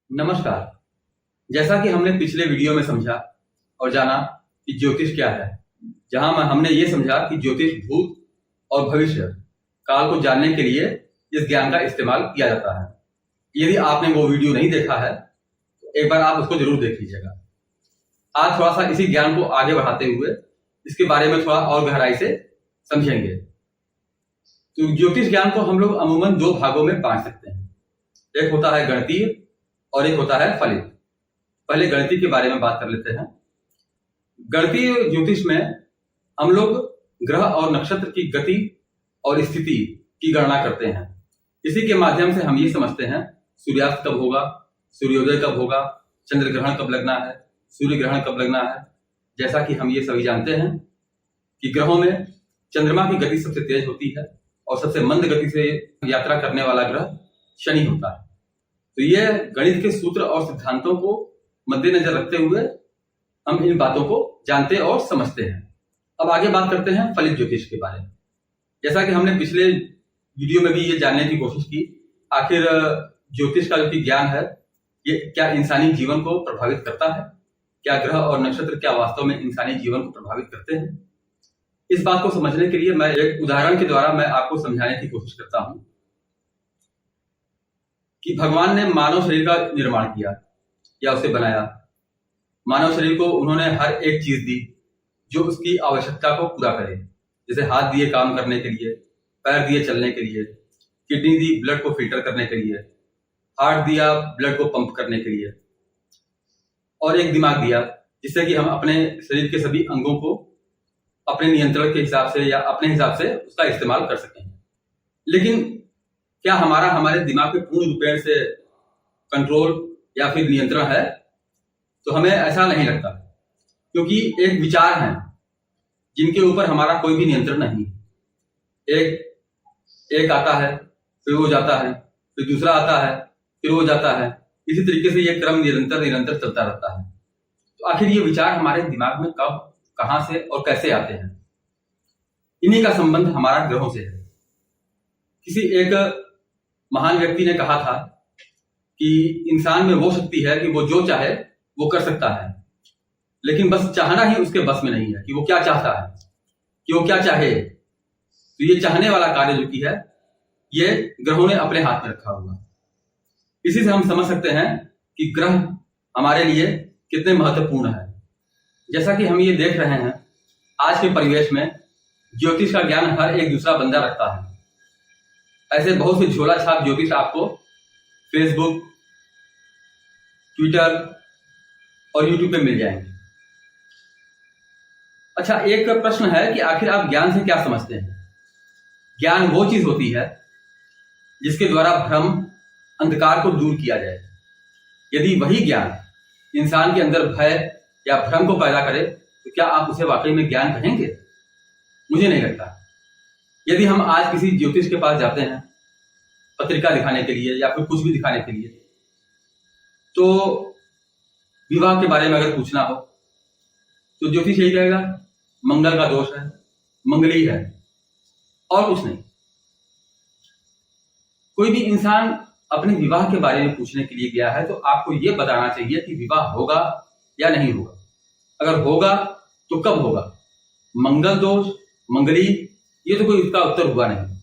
नमस्कार। जैसा कि हमने पिछले वीडियो में समझा और जाना कि ज्योतिष क्या है, जहां हमने ये समझा कि ज्योतिष भूत और भविष्य काल को जानने के लिए इस ज्ञान का इस्तेमाल किया जाता है। यदि आपने वो वीडियो नहीं देखा है तो एक बार आप उसको जरूर देख लीजिएगा। आज थोड़ा सा इसी ज्ञान को आगे बढ़ाते हुए इसके बारे में थोड़ा और गहराई से समझेंगे। तो ज्योतिष ज्ञान को हम लोग अमूमन दो भागों में बांट सकते हैं। एक होता है गणितीय और एक होता है फलित। पहले गणितीय के बारे में बात कर लेते हैं। गणितीय ज्योतिष में हम लोग ग्रह और नक्षत्र की गति और स्थिति की गणना करते हैं। इसी के माध्यम से हम ये समझते हैं सूर्यास्त कब होगा, सूर्योदय कब होगा, चंद्र ग्रहण कब लगना है, सूर्य ग्रहण कब लगना है। जैसा कि हम ये सभी जानते हैं कि ग्रहों में चंद्रमा की गति सबसे तेज होती है और सबसे मंद गति से यात्रा करने वाला ग्रह शनि होता है। तो ये गणित के सूत्र और सिद्धांतों को मद्देनजर रखते हुए हम इन बातों को जानते और समझते हैं। अब आगे बात करते हैं फलित ज्योतिष के बारे में। जैसा कि हमने पिछले वीडियो में भी ये जानने की कोशिश की, आखिर ज्योतिष का जो ज्ञान है ये क्या इंसानी जीवन को प्रभावित करता है, क्या ग्रह और नक्षत्र क्या वास्तव में इंसानी जीवन को प्रभावित करते हैं। इस बात को समझने के लिए मैं एक उदाहरण के द्वारा मैं आपको समझाने की कोशिश करता हूं कि भगवान ने मानव शरीर का निर्माण किया या उसे बनाया। मानव शरीर को उन्होंने हर एक चीज दी जो उसकी आवश्यकता को पूरा करे। जैसे हाथ दिए काम करने के लिए, पैर दिए चलने के लिए, किडनी दी ब्लड को फिल्टर करने के लिए, हार्ट दिया ब्लड को पंप करने के लिए, और एक दिमाग दिया जिससे कि हम अपने शरीर के सभी अंगों को अपने नियंत्रण के हिसाब से या अपने हिसाब से उसका इस्तेमाल कर सकें। लेकिन क्या हमारे दिमाग पे पूर्ण रूपेण से कंट्रोल या फिर नियंत्रण है? तो हमें ऐसा नहीं लगता, क्योंकि एक विचार हैं जिनके ऊपर हमारा कोई भी नियंत्रण नहीं। एक आता है, फिर वो जाता है, फिर दूसरा आता है, फिर वो जाता है। इसी तरीके से ये क्रम निरंतर चलता रहता है। तो आखिर ये विचार हमारे दिमाग में कब, कहां से और कैसे आते हैं? इन्हीं का संबंध हमारा ग्रहों से है। किसी एक महान व्यक्ति ने कहा था कि इंसान में वो शक्ति है कि वो जो चाहे वो कर सकता है, लेकिन बस चाहना ही उसके बस में नहीं है कि वो क्या चाहता है, कि वो क्या चाहे। तो ये चाहने वाला कार्य जो की है ये ग्रहों ने अपने हाथ में रखा हुआ। इसी से हम समझ सकते हैं कि ग्रह हमारे लिए कितने महत्वपूर्ण है। जैसा कि हम ये देख रहे हैं आज के परिवेश में ज्योतिष का ज्ञान हर एक दूसरा बंदा रखता है। ऐसे बहुत से झोला छाप ज्योतिष आपको फेसबुक, ट्विटर और यूट्यूब पे मिल जाएंगे। अच्छा, एक प्रश्न है कि आखिर आप ज्ञान से क्या समझते हैं? ज्ञान वो चीज होती है जिसके द्वारा भ्रम, अंधकार को दूर किया जाए। यदि वही ज्ञान इंसान के अंदर भय या भ्रम को पैदा करे तो क्या आप उसे वाकई में ज्ञान कहेंगे? मुझे नहीं लगता। यदि हम आज किसी ज्योतिष के पास जाते हैं पत्रिका दिखाने के लिए या फिर कुछ भी दिखाने के लिए, तो विवाह के बारे में अगर पूछना हो तो ज्योतिष यही कहेगा मंगल का दोष है, मंगली है, और कुछ नहीं। कोई भी इंसान अपने विवाह के बारे में पूछने के लिए गया है तो आपको यह बताना चाहिए कि विवाह होगा या नहीं होगा। अगर होगा तो कब होगा। मंगल दोष, मंगली, ये तो कोई इसका उत्तर हुआ नहीं।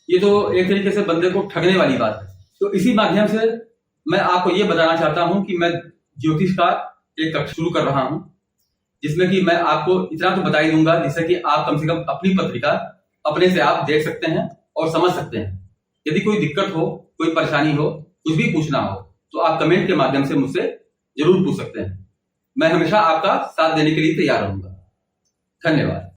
ये तो एक तरीके से बंदे को ठगने वाली बात है। तो इसी माध्यम से मैं आपको ये बताना चाहता हूं कि मैं ज्योतिष का एक कक्षा शुरू कर रहा हूं, जिसमें कि मैं आपको इतना तो बता ही दूंगा जिससे कि आप कम से कम अपनी पत्रिका अपने से आप देख सकते हैं और समझ सकते हैं। यदि कोई दिक्कत हो, कोई परेशानी हो, कुछ भी पूछना हो तो आप कमेंट के माध्यम से मुझसे जरूर पूछ सकते हैं। मैं हमेशा आपका साथ देने के लिए तैयार रहूंगा। धन्यवाद।